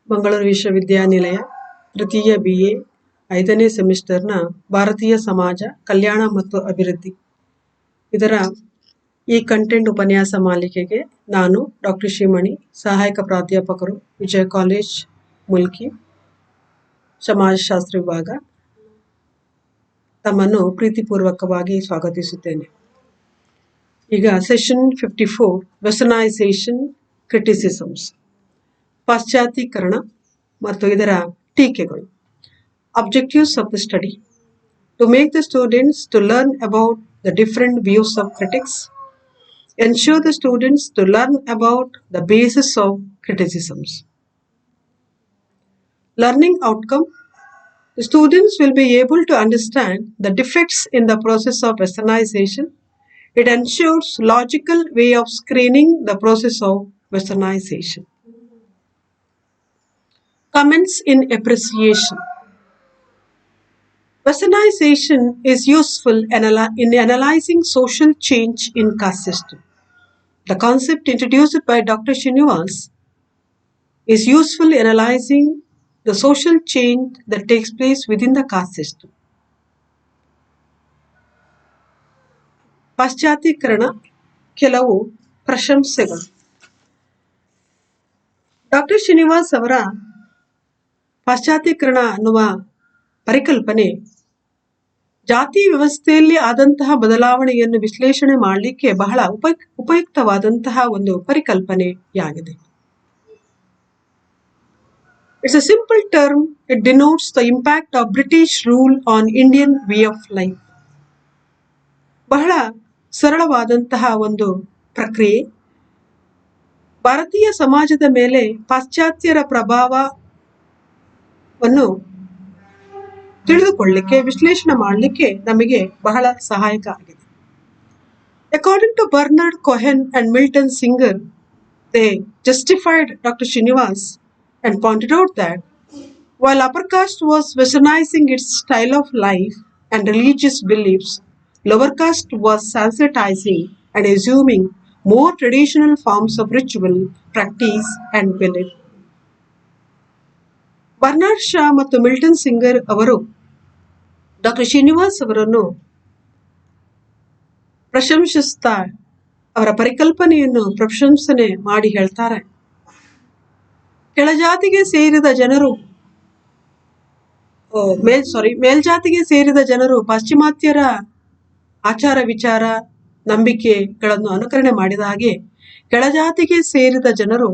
ಮಂಗಳೂರು ವಿಶ್ವವಿದ್ಯಾನಿಲಯ ತೃತೀಯ BA 5ನೇ ಸೆಮಿಸ್ಟರ್ನ ಭಾರತೀಯ ಸಮಾಜ ಕಲ್ಯಾಣ ಮತ್ತು ಅಭಿವೃದ್ಧಿ ಇದರ ಈ ಕಂಟೆಂಟ್ ಉಪನ್ಯಾಸ ಮಾಲಿಕೆಗೆ ನಾನು ಡಾಕ್ಟರ್ ಶ್ರೀಮಣಿ, ಸಹಾಯಕ ಪ್ರಾಧ್ಯಾಪಕರು, ವಿಜಯ ಕಾಲೇಜ್ ಮುಲ್ಕಿ, ಸಮಾಜಶಾಸ್ತ್ರ ವಿಭಾಗ, ತಮ್ಮನ್ನು ಪ್ರೀತಿಪೂರ್ವಕವಾಗಿ ಸ್ವಾಗತಿಸುತ್ತೇನೆ. ಈಗ ಸೆಷನ್ 54 ವೆಸ್ಟರ್ನೈಸೇಷನ್ ಕ್ರಿಟಿಸಿಸಮ್ಸ್, ಪಾಶ್ಚಾತ್ಯೀಕರಣ ಮತ್ತು ಇದರ ಟೀಕೆಗಳು. Objectives of the study: to make the students to learn about the different views of critics, ensure the students to learn about the basis of criticisms. Learning outcome: the students will be able to understand the defects in the process of westernization. It ensures logical way of screening the process of westernization. Comments in appreciation. Westernization is useful in analyzing social change in caste system. The concept introduced by Dr. Srinivas is useful in analyzing the social change that takes place within the caste system. ಪಾಶ್ಚಾತ್ಯೀಕರಣ, ಕೆಲವು ಪ್ರಶಂಸೆಗಳು. Doctor Srinivas ಅವರ ಪಾಶ್ಚಾತ್ಯೀಕರಣ ಅನ್ನುವ ಪರಿಕಲ್ಪನೆ ಜಾತಿ ವ್ಯವಸ್ಥೆಯಲ್ಲಿ ಆದಂತಹ ಬದಲಾವಣೆಯನ್ನು ವಿಶ್ಲೇಷಣೆ ಮಾಡಲಿಕ್ಕೆ ಬಹಳ ಉಪಯುಕ್ತವಾದಂತಹ ಒಂದು ಪರಿಕಲ್ಪನೆಯಾಗಿದೆ. It's a simple term. It denotes the impact of British rule on Indian way of life. ಬಹಳ ಸರಳವಾದಂತಹ ಒಂದು ಪ್ರಕ್ರಿಯೆ. ಭಾರತೀಯ ಸಮಾಜದ ಮೇಲೆ ಪಾಶ್ಚಾತ್ಯರ ಪ್ರಭಾವವನ್ನು ತಿಳಿದುಕೊಳ್ಳಲಿಕ್ಕೆ, ವಿಶ್ಲೇಷಣೆ ಮಾಡಲಿಕ್ಕೆ ನಮಗೆ ಬಹಳ ಸಹಾಯಕ ಆಗಿದೆ. According to Bernard Cohen and Milton Singer, they justified Dr. Srinivas and pointed out that while upper caste was westernizing its style of life and religious beliefs, lower caste was Sanskritizing and assuming more traditional forms of ritual, practice and belief. Bernard Shah ಮತ್ತು Milton singer ಅವರು doctor Srinivas ಅವರನ್ನು ಪ್ರಶಂಸಿಸ್ತಾ ಅವರ ಪರಿಕಲ್ಪನೆಯನ್ನು ಪ್ರಶಂಸನೆ ಮಾಡಿ ಹೇಳ್ತಾರೆ, ಕೆಳಜಾತಿಗೆ ಸೇರಿದ ಜನರು ಮೇಲ್ಜಾತಿಗೆ ಸೇರಿದ ಜನರು ಪಾಶ್ಚಿಮಾತ್ಯರ ಆಚಾರ ವಿಚಾರ ನಂಬಿಕೆಗಳನ್ನು ಅನುಕರಣೆ ಮಾಡಿದ ಹಾಗೆ ಕೆಳಜಾತಿಗೆ ಸೇರಿದ ಜನರು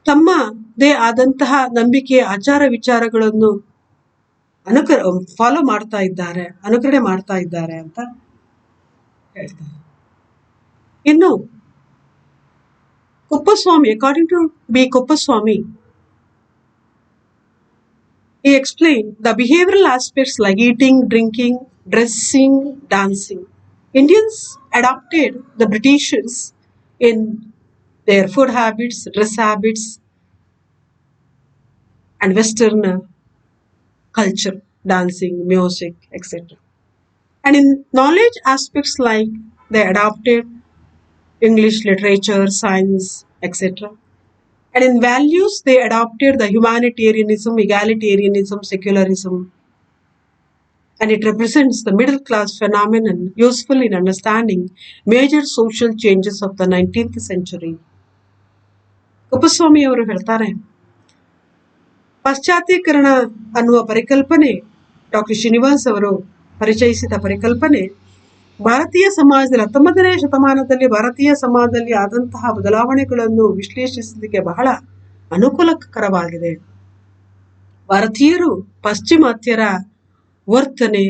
ತಮ್ಮದೇ ಆದಂತಹ ನಂಬಿಕೆ ಆಚಾರ ವಿಚಾರಗಳನ್ನು ಫಾಲೋ ಮಾಡ್ತಾ ಇದ್ದಾರೆ, ಅನುಕರಣೆ ಮಾಡ್ತಾ ಇದ್ದಾರೆ ಅಂತ ಹೇಳ್ತಾರೆ. ಇನ್ನು Kuppuswamy, according to B Kuppuswamy, he explained the behavioral aspects like eating, drinking, dressing, dancing. Indians adopted the Britishers in their food habits, dress habits, and Western culture, dancing, music, etc. And in knowledge aspects like they adopted English literature, science, etc. And in values they adopted the humanitarianism, egalitarianism, secularism. And it represents the middle class phenomenon useful in understanding major social changes of the 19th century. Kuppaswamy ಅವರು ಹೇಳ್ತಾರೆ, ಪಾಶ್ಚಾತ್ಯೀಕರಣ ಅನ್ನುವ ಪರಿಕಲ್ಪನೆ, doctor Srinivas ಅವರು ಪರಿಚಯಿಸಿದ ಪರಿಕಲ್ಪನೆ ಭಾರತೀಯ ಸಮಾಜದಲ್ಲಿ 19ನೇ ಶತಮಾನದಲ್ಲಿ ಭಾರತೀಯ ಸಮಾಜದಲ್ಲಿ ಆದಂತಹ ಬದಲಾವಣೆಗಳನ್ನು ವಿಶ್ಲೇಷಿಸಲಿಕ್ಕೆ ಬಹಳ ಅನುಕೂಲಕರವಾಗಿದೆ. ಭಾರತೀಯರು ಪಾಶ್ಚಿಮಾತ್ಯರ ವರ್ತನೆ,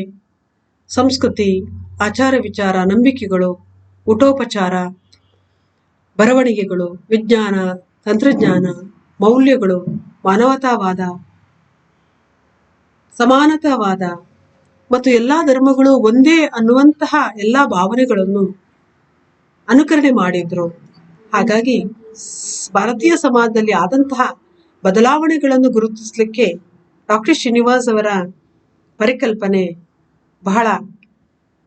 ಸಂಸ್ಕೃತಿ, ಆಚಾರ ವಿಚಾರ, ನಂಬಿಕೆಗಳು, ಊಟೋಪಚಾರ, ಬರವಣಿಗೆಗಳು, ವಿಜ್ಞಾನ, ತಂತ್ರಜ್ಞಾನ, ಮೌಲ್ಯಗಳು, ಮಾನವತಾವಾದ, ಸಮಾನತಾವಾದ ಮತ್ತು ಎಲ್ಲಾ ಧರ್ಮಗಳು ಒಂದೇ ಅನ್ನುವಂತಹ ಎಲ್ಲಾ ಭಾವನೆಗಳನ್ನು ಅನುಕರಣೆ ಮಾಡಿದ್ರು. ಹಾಗಾಗಿ ಭಾರತೀಯ ಸಮಾಜದಲ್ಲಿ ಆದಂತಹ ಬದಲಾವಣೆಗಳನ್ನು ಗುರುತಿಸಲಿಕ್ಕೆ ಡಾಕ್ಟರ್ ಶ್ರೀನಿವಾಸ್ ಅವರ ಪರಿಕಲ್ಪನೆ ಬಹಳ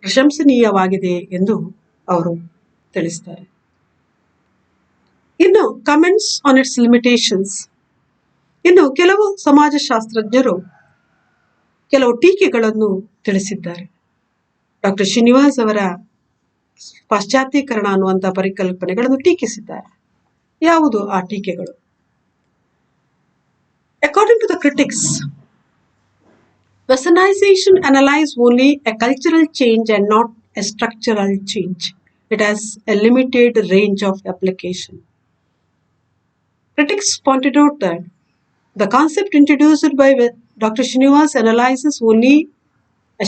ಪ್ರಶಂಸನೀಯವಾಗಿದೆ ಎಂದು ಅವರು ತಿಳಿಸ್ತಾರೆ. ಇನ್ನು ಕಮೆಂಟ್ಸ್ ಆನ್ ಇಟ್ಸ್ ಲಿಮಿಟೇಷನ್ಸ್. ಇನ್ನು ಕೆಲವು ಸಮಾಜಶಾಸ್ತ್ರಜ್ಞರು ಕೆಲವು ಟೀಕೆಗಳನ್ನು ತಿಳಿಸಿದ್ದಾರೆ. ಡಾಕ್ಟರ್ ಶ್ರೀನಿವಾಸ್ ಅವರ ಪಾಶ್ಚಾತ್ಯೀಕರಣ ಅನ್ನುವಂತಹ ಪರಿಕಲ್ಪನೆಗಳನ್ನು ಟೀಕಿಸಿದ್ದಾರೆ. ಯಾವುದು ಆ ಟೀಕೆಗಳು? According to the critics, Westernization analyzes only a cultural change and not a structural change. It has a limited range of application. Critics pointed out that the concept introduced by Dr. Srinivas analyzes only a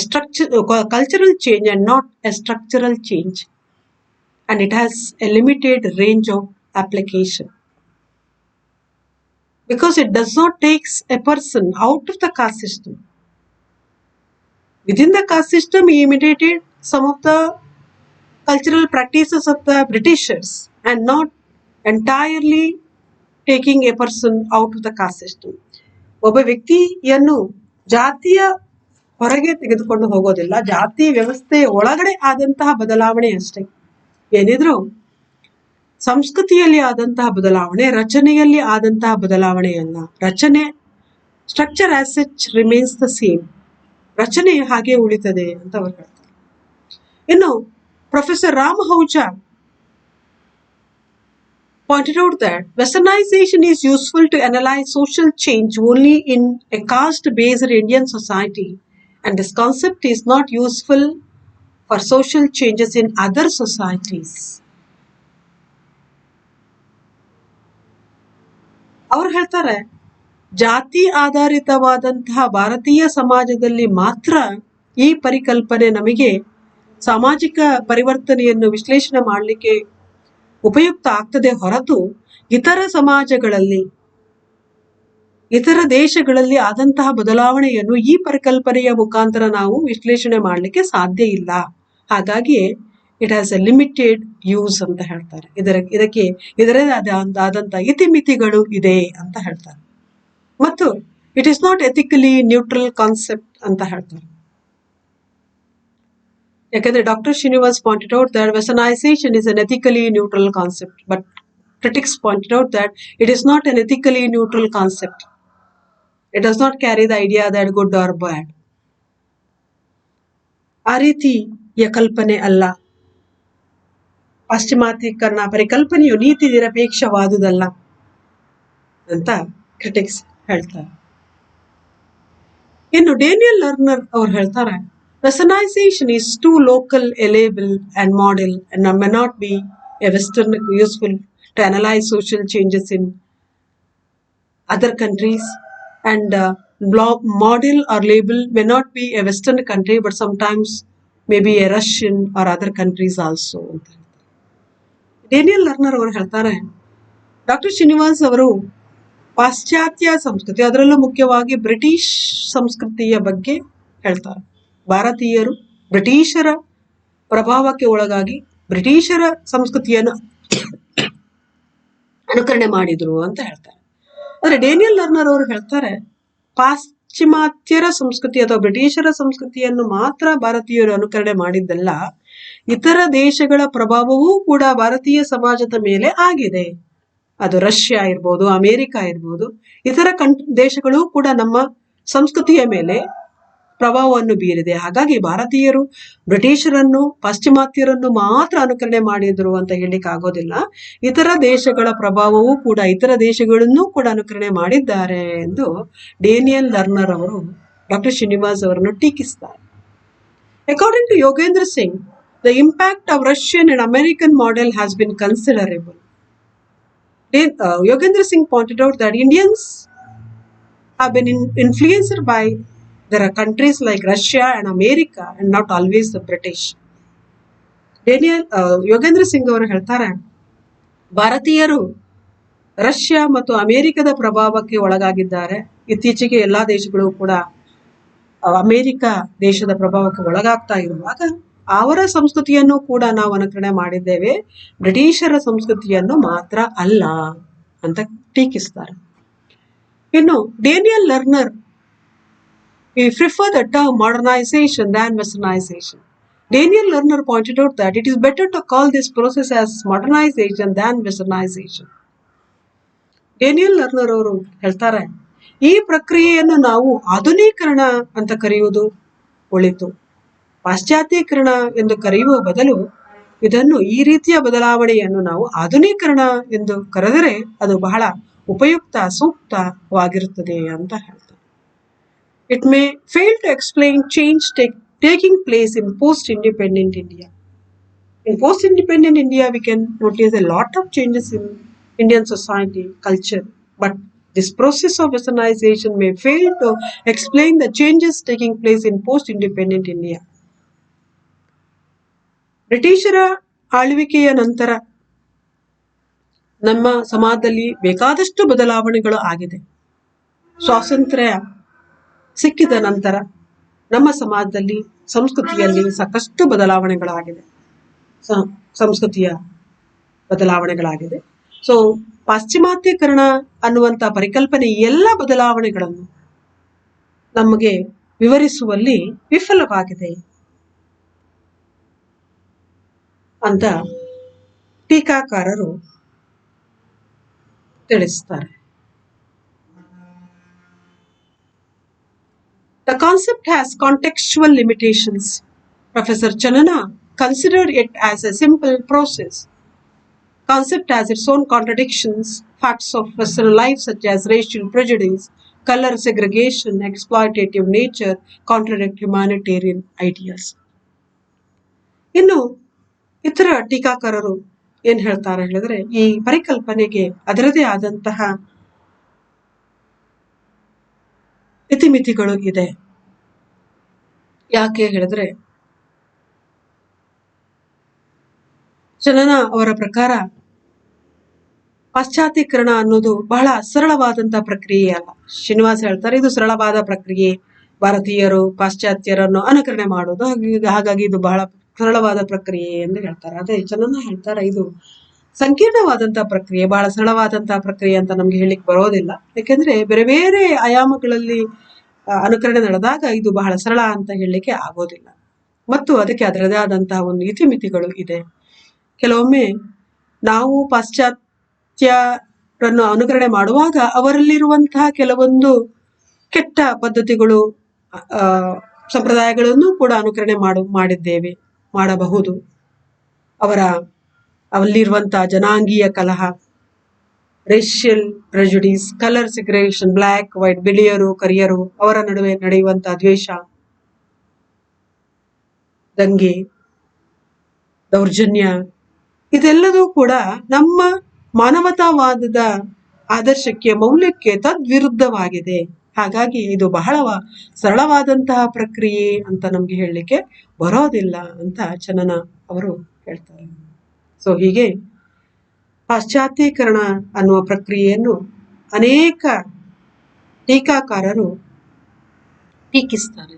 cultural change and not a structural change, and it has a limited range of application because it does not take a person out of the caste system. Within the caste system, he imitated some of the cultural practices of the Britishers and not entirely taking a person out of the caste system. ಒಬ್ಬ ವ್ಯಕ್ತಿಯನ್ನು ಜಾತಿಯ ಹೊರಗೆ ತೆಗೆದುಕೊಂಡು ಹೋಗೋದಿಲ್ಲ, ಜಾತಿ ವ್ಯವಸ್ಥೆಯ ಒಳಗಡೆ ಆದಂತಹ ಬದಲಾವಣೆ ಅಷ್ಟೇ. ಏನಿದ್ರು ಸಂಸ್ಕೃತಿಯಲ್ಲಿ ಆದಂತಹ ಬದಲಾವಣೆ, ರಚನೆಯಲ್ಲಿ ಆದಂತಹ ಬದಲಾವಣೆಯಲ್ಲ. ರಚನೆ, structure as such remains the same. ರಚನೆ ಹಾಗೆ ಉಳಿತದೆ ಅಂತ ಅವರು ಹೇಳ್ತಾರೆ. ಇನ್ನು professor Ram Ahuja pointed out that Westernization is useful to analyze social change only in a caste-based Indian society, and this concept is not useful for social changes in other societies. ಅವರು ಹೇಳ್ತಾರೆ, ಜಾತಿ ಆಧಾರಿತವಾದಂತಹ ಭಾರತೀಯ ಸಮಾಜದಲ್ಲಿ ಮಾತ್ರ ಈ ಪರಿಕಲ್ಪನೆ ನಮಗೆ ಸಾಮಾಜಿಕ ಪರಿವರ್ತನೆಯನ್ನು ವಿಶ್ಲೇಷಣೆ ಮಾಡಲಿಕ್ಕೆ ಉಪಯುಕ್ತ ಆಗ್ತದೆ ಹೊರತು ಇತರ ಸಮಾಜಗಳಲ್ಲಿ, ಇತರ ದೇಶಗಳಲ್ಲಿ ಆದಂತಹ ಬದಲಾವಣೆಯನ್ನು ಈ ಪರಿಕಲ್ಪನೆಯ ಮುಖಾಂತರ ನಾವು ವಿಶ್ಲೇಷಣೆ ಮಾಡಲಿಕ್ಕೆ ಸಾಧ್ಯ ಇಲ್ಲ. ಹಾಗಾಗಿ it has A limited use ಅಂತ ಹೇಳ್ತಾರೆ. ಇದಕ್ಕೆ ಇದರದೇ ಆದಂತಹ ಇತಿಮಿತಿಗಳು ಇದೆ ಅಂತ ಹೇಳ್ತಾರೆ. ಮತ್ತು it is not ethically neutral concept ಅಂತ ಹೇಳ್ತಾರೆ. ಯಾಕಂದ್ರೆ doctor Srinivas pointed out that westernisation is an ethically neutral concept, but critics pointed out that it is not an ethically neutral concept. It does not carry the idea that good or bad. ಆ ರೀತಿಯ ಕಲ್ಪನೆ ಅಲ್ಲ. ಪಾಶ್ಚಿಮಾತ್ಯೀಕರಣ ಪರಿಕಲ್ಪನೆಯು ನೀತಿ ನಿರಪೇಕ್ಷವಾದುದಲ್ಲ ಅಂತ critics ಹೇಳ್ತಾರೆ. ಇನ್ನು Daniel learner ಅವ್ರು ಹೇಳ್ತಾರೆ, Westernization is too local a label and model and may not be a Western useful to analyze social changes in other countries, and model or label may not be a Western country but sometimes maybe a Russian or other countries also. Daniel Lerner ಅವರು ಹೇಳ್ತಾರೆ, doctor Srinivas ಅವರು ಪಾಶ್ಚಾತ್ಯ ಸಂಸ್ಕೃತಿ, ಅದರಲ್ಲೂ ಮುಖ್ಯವಾಗಿ British ಸಂಸ್ಕೃತಿಯ ಬಗ್ಗೆ ಹೇಳ್ತಾರೆ. ಭಾರತೀಯರು ಬ್ರಿಟಿಷರ ಪ್ರಭಾವಕ್ಕೆ ಒಳಗಾಗಿ ಬ್ರಿಟಿಷರ ಸಂಸ್ಕೃತಿಯನ್ನು ಅನುಕರಣೆ ಮಾಡಿದ್ರು ಅಂತ ಹೇಳ್ತಾರೆ. ಆದರೆ ಡೇನಿಯಲ್ ಲರ್ನರ್ ಅವರು ಹೇಳ್ತಾರೆ, ಪಾಶ್ಚಿಮಾತ್ಯರ ಸಂಸ್ಕೃತಿ ಅಥವಾ ಬ್ರಿಟಿಷರ ಸಂಸ್ಕೃತಿಯನ್ನು ಮಾತ್ರ ಭಾರತೀಯರು ಅನುಕರಣೆ ಮಾಡಿದ್ದಲ್ಲ, ಇತರ ದೇಶಗಳ ಪ್ರಭಾವವೂ ಕೂಡ ಭಾರತೀಯ ಸಮಾಜದ ಮೇಲೆ ಆಗಿದೆ. ಅದು ರಷ್ಯಾ ಇರ್ಬೋದು, ಅಮೆರಿಕ ಇರ್ಬೋದು, ಇತರ ದೇಶಗಳು ಕೂಡ ನಮ್ಮ ಸಂಸ್ಕೃತಿಯ ಮೇಲೆ ಪ್ರಭಾವವನ್ನು ಬೀರಿದೆ. ಹಾಗಾಗಿ ಭಾರತೀಯರು ಬ್ರಿಟಿಷರನ್ನು, ಪಾಶ್ಚಿಮಾತ್ಯರನ್ನು ಮಾತ್ರ ಅನುಕರಣೆ ಮಾಡಿದ್ರು ಅಂತ ಹೇಳಲಿಕ್ಕೆ ಆಗೋದಿಲ್ಲ. ಇತರ ದೇಶಗಳ ಪ್ರಭಾವವೂ ಕೂಡ ಇತರ ದೇಶಗಳನ್ನು ಕೂಡ ಅನುಕರಣೆ ಮಾಡಿದ್ದಾರೆ ಎಂದು ಡೇನಿಯಲ್ ಲರ್ನರ್ ಅವರು ಡಾಕ್ಟರ್ ಶ್ರೀನಿವಾಸ್ ಅವರನ್ನು ಟೀಕಿಸ್ತಾರೆ. According to Yogendra Singh, the impact of Russian and American model has been considerable. Yogendra Singh pointed out that Indians have been influenced by there are countries like Russia and America and not always the British. Yogendra Singh ಅವರು ಹೇಳ್ತಾರೆ, ಭಾರತೀಯರು Russia ಮತ್ತು ಅಮೆರಿಕದ ಪ್ರಭಾವಕ್ಕೆ ಒಳಗಾಗಿದ್ದಾರೆ. ಇತ್ತೀಚೆಗೆ ಎಲ್ಲಾ ದೇಶಗಳು ಕೂಡ ಅಮೆರಿಕ ದೇಶದ ಪ್ರಭಾವಕ್ಕೆ ಒಳಗಾಗ್ತಾ ಇರುವಾಗ ಅವರ ಸಂಸ್ಕೃತಿಯನ್ನು ಕೂಡ ನಾವು ಅನುಕರಣೆ ಮಾಡಿದ್ದೇವೆ, ಬ್ರಿಟಿಷರ ಸಂಸ್ಕೃತಿಯನ್ನು ಮಾತ್ರ ಅಲ್ಲ ಅಂತ ಟೀಕಿಸ್ತಾರೆ. ಇನ್ನು Daniel learner we prefer the term modernization than westernization. Daniel Lerner pointed out that it is better to call this process as modernization than westernization. Daniel Lerner ಅವರು ಹೇಳ್ತಾರೆ, ಈ ಪ್ರಕ್ರಿಯೆಯನ್ನು ನಾವು ಆಧುನೀಕರಣ ಅಂತ ಕರೆಯುವುದು ಒಳಿತು. ಪಾಶ್ಚಾತ್ಯೀಕರಣ ಎಂದು ಕರೆಯುವ ಬದಲು ಇದನ್ನು ಈ ರೀತಿಯ ಬದಲಾವಣೆಯನ್ನು ನಾವು ಆಧುನೀಕರಣ ಎಂದು ಕರೆದರೆ ಅದು ಬಹಳ ಉಪಯುಕ್ತ ಸೂಕ್ತವಾಗಿರುತ್ತದೆ ಅಂತ ಹೇಳ್ತಾರೆ. It may fail to explain change taking place in post-independent India. In post-independent India, we can notice a lot of changes in Indian society, culture, but this process of westernization may fail to explain the changes taking place in post-independent India. ಬ್ರಿಟಿಷರ ಆಳ್ವಿಕೆಯ ನಂತರ ನಮ್ಮ ಸಮಾಜದಲ್ಲಿ ಬೇಕಾದಷ್ಟು ಬದಲಾವಣೆಗಳು ಆಗಿದೆ. ಸ್ವಾತಂತ್ರ್ಯ ಸಿಕ್ಕಿದ ನಂತರ ನಮ್ಮ ಸಮಾಜದಲ್ಲಿ ಸಂಸ್ಕೃತಿಯಲ್ಲಿ ಸಾಕಷ್ಟು ಬದಲಾವಣೆಗಳಾಗಿದೆ. ಸಂಸ್ಕೃತಿಯ ಬದಲಾವಣೆಗಳಾಗಿದೆ. ಸೊ ಪಾಶ್ಚಿಮಾತ್ಯೀಕರಣ ಅನ್ನುವಂಥ ಪರಿಕಲ್ಪನೆ ಎಲ್ಲ ಬದಲಾವಣೆಗಳನ್ನು ನಮಗೆ ವಿವರಿಸುವಲ್ಲಿ ವಿಫಲವಾಗಿದೆ ಅಂತ ಟೀಕಾಕಾರರು ತಿಳಿಸ್ತಾರೆ. The concept has contextual limitations. Professor Chanana considered it as a simple process. Concept has its own contradictions. Facts of Western life such as racial prejudice, color segregation, exploitative nature contradict humanitarian ideas. ಇನ್ನು ಇತರ ಟೀಕಾಕಾರರು ಏನ್ ಹೇಳ್ತಾರೆ ಹೇಳಿದ್ರೆ, ಈ ಪರಿಕಲ್ಪನೆಗೆ ಅದರದೇ ಆದಂತಹ ಇತಿಮಿತಿಗಳು ಇದೆ. ಯಾಕೆ ಹೇಳಿದ್ರೆ, ಚಲನ ಅವರ ಪ್ರಕಾರ ಪಾಶ್ಚಾತ್ಯೀಕರಣ ಅನ್ನೋದು ಬಹಳ ಸರಳವಾದಂತಹ ಪ್ರಕ್ರಿಯೆ ಅಲ್ಲ. ಶ್ರೀನಿವಾಸ್ ಹೇಳ್ತಾರೆ ಇದು ಸರಳವಾದ ಪ್ರಕ್ರಿಯೆ, ಭಾರತೀಯರು ಪಾಶ್ಚಾತ್ಯರನ್ನು ಅನುಕರಣೆ ಮಾಡೋದು, ಹಾಗಾಗಿ ಇದು ಬಹಳ ಸರಳವಾದ ಪ್ರಕ್ರಿಯೆ ಎಂದು ಹೇಳ್ತಾರೆ. ಅದೇ ಚಲನ ಹೇಳ್ತಾರೆ ಇದು ಸಂಕೀರ್ಣವಾದಂತಹ ಪ್ರಕ್ರಿಯೆ, ಬಹಳ ಸರಳವಾದಂತಹ ಪ್ರಕ್ರಿಯೆ ಅಂತ ನಮ್ಗೆ ಹೇಳಿಕ್ ಬರೋದಿಲ್ಲ. ಯಾಕೆಂದ್ರೆ ಬೇರೆ ಬೇರೆ ಆಯಾಮಗಳಲ್ಲಿ ಅನುಕರಣೆ ನಡೆದಾಗ ಇದು ಬಹಳ ಸರಳ ಅಂತ ಹೇಳಲಿಕ್ಕೆ ಆಗೋದಿಲ್ಲ. ಮತ್ತು ಅದಕ್ಕೆ ಅದರದೇ ಆದಂತಹ ಒಂದು ಇತಿಮಿತಿಗಳು ಇದೆ. ಕೆಲವೊಮ್ಮೆ ನಾವು ಪಾಶ್ಚಾತ್ಯರನ್ನು ಅನುಕರಣೆ ಮಾಡುವಾಗ ಅವರಲ್ಲಿರುವಂತಹ ಕೆಲವೊಂದು ಕೆಟ್ಟ ಪದ್ಧತಿಗಳು, ಸಂಪ್ರದಾಯಗಳನ್ನು ಕೂಡ ಅನುಕರಣೆ ಮಾಡಬಹುದು. ಅವರಲ್ಲಿರುವಂತಹ ಜನಾಂಗೀಯ ಕಲಹ, racial prejudice, colour segregation, black white, ಬಿಳಿಯರು ಕರಿಯರು ಅವರ ನಡುವೆ ನಡೆಯುವಂತಹ ದ್ವೇಷ, ದಂಗೆ, ದೌರ್ಜನ್ಯ, ಇದೆಲ್ಲದೂ ಕೂಡ ನಮ್ಮ ಮಾನವತಾವಾದದ ಆದರ್ಶಕ್ಕೆ, ಮೌಲ್ಯಕ್ಕೆ ತದ್ವಿರುದ್ಧವಾಗಿದೆ. ಹಾಗಾಗಿ ಇದು ಬಹಳ ಸರಳವಾದಂತಹ ಪ್ರಕ್ರಿಯೆ ಅಂತ ನಮ್ಗೆ ಹೇಳಲಿಕ್ಕೆ ಬರೋದಿಲ್ಲ ಅಂತ ಚನನ ಅವರು ಹೇಳ್ತಾರೆ. ಸೊ ಹೀಗೆ ಪಾಶ್ಚಾತ್ಯೀಕರಣ ಅನ್ನುವ ಪ್ರಕ್ರಿಯೆಯನ್ನು ಅನೇಕ ಟೀಕಾಕಾರರು ಟೀಕಿಸ್ತಾರೆ.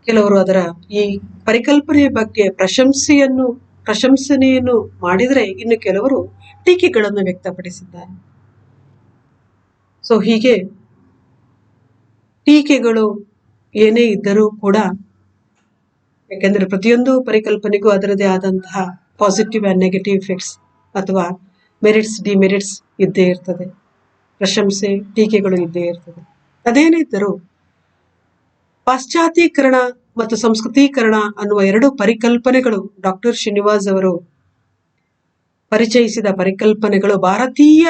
ಕೆಲವರು ಅದರ ಈ ಪರಿಕಲ್ಪನೆಯ ಬಗ್ಗೆ ಪ್ರಶಂಸನೆಯನ್ನು ಮಾಡಿದರೆ, ಇನ್ನು ಕೆಲವರು ಟೀಕೆಗಳನ್ನು ವ್ಯಕ್ತಪಡಿಸಿದ್ದಾರೆ. ಸೊ ಹೀಗೆ ಟೀಕೆಗಳು ಏನೇ ಇದ್ದರೂ ಕೂಡ, ಯಾಕೆಂದ್ರೆ ಪ್ರತಿಯೊಂದು ಪರಿಕಲ್ಪನೆಗೂ ಅದರದೇ ಆದಂತಹ ಪಾಸಿಟಿವ್ ಆ್ಯಂಡ್ ನೆಗೆಟಿವ್ ಎಫೆಕ್ಟ್ಸ್ ಅಥವಾ ಮೆರಿಟ್ಸ್ ಡಿಮೆರಿಟ್ಸ್ ಇದ್ದೇ ಇರ್ತದೆ. ಪ್ರಶಂಸೆ ಟೀಕೆಗಳು ಇದ್ದೇ ಇರ್ತದೆ. ಅದೇನಿದ್ದರೂ ಪಾಶ್ಚಾತ್ಯೀಕರಣ ಮತ್ತು ಸಂಸ್ಕೃತೀಕರಣ ಅನ್ನುವ ಎರಡು ಪರಿಕಲ್ಪನೆಗಳು, ಡಾಕ್ಟರ್ ಶ್ರೀನಿವಾಸ್ ಅವರು ಪರಿಚಯಿಸಿದ ಪರಿಕಲ್ಪನೆಗಳು ಭಾರತೀಯ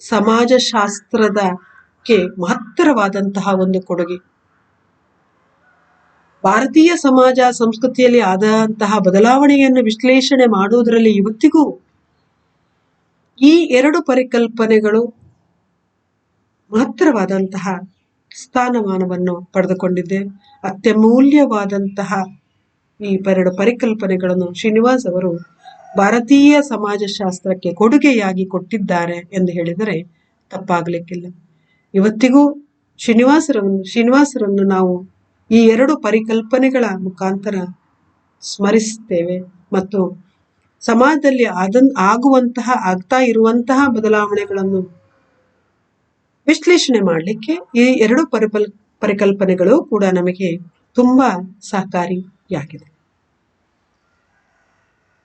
ಸಮಾಜಶಾಸ್ತ್ರದಕ್ಕೆ ಮಹತ್ತರವಾದಂತಹ ಒಂದು ಕೊಡುಗೆ. ಭಾರತೀಯ ಸಮಾಜ ಸಂಸ್ಕೃತಿಯಲ್ಲಿ ಆದಂತಹ ಬದಲಾವಣೆಯನ್ನು ವಿಶ್ಲೇಷಣೆ ಮಾಡುವುದರಲ್ಲಿ ಇವತ್ತಿಗೂ ಈ ಎರಡು ಪರಿಕಲ್ಪನೆಗಳು ಮಹತ್ತರವಾದಂತಹ ಸ್ಥಾನಮಾನವನ್ನು ಪಡೆದುಕೊಂಡಿದೆ. ಅತ್ಯಮೂಲ್ಯವಾದಂತಹ ಈ ಎರಡು ಪರಿಕಲ್ಪನೆಗಳನ್ನು ಶ್ರೀನಿವಾಸ್ ಅವರು ಭಾರತೀಯ ಸಮಾಜಶಾಸ್ತ್ರಕ್ಕೆ ಕೊಡುಗೆಯಾಗಿ ಕೊಟ್ಟಿದ್ದಾರೆ ಎಂದು ಹೇಳಿದರೆ ತಪ್ಪಾಗಲಿಕ್ಕಿಲ್ಲ. ಇವತ್ತಿಗೂ ಶ್ರೀನಿವಾಸರನ್ನು ನಾವು ಈ ಎರಡು ಪರಿಕಲ್ಪನೆಗಳ ಮುಖಾಂತರ ಸ್ಮರಿಸುತ್ತೇವೆ ಮತ್ತು ಸಮಾಜದಲ್ಲಿ ಆಗ್ತಾ ಇರುವಂತಹ ಬದಲಾವಣೆಗಳನ್ನು ವಿಶ್ಲೇಷಣೆ ಮಾಡಲಿಕ್ಕೆ ಈ ಎರಡು ಪರಿಕಲ್ಪನೆಗಳು ಕೂಡ ನಮಗೆ ತುಂಬಾ ಸಹಕಾರಿಯಾಗಿದೆ.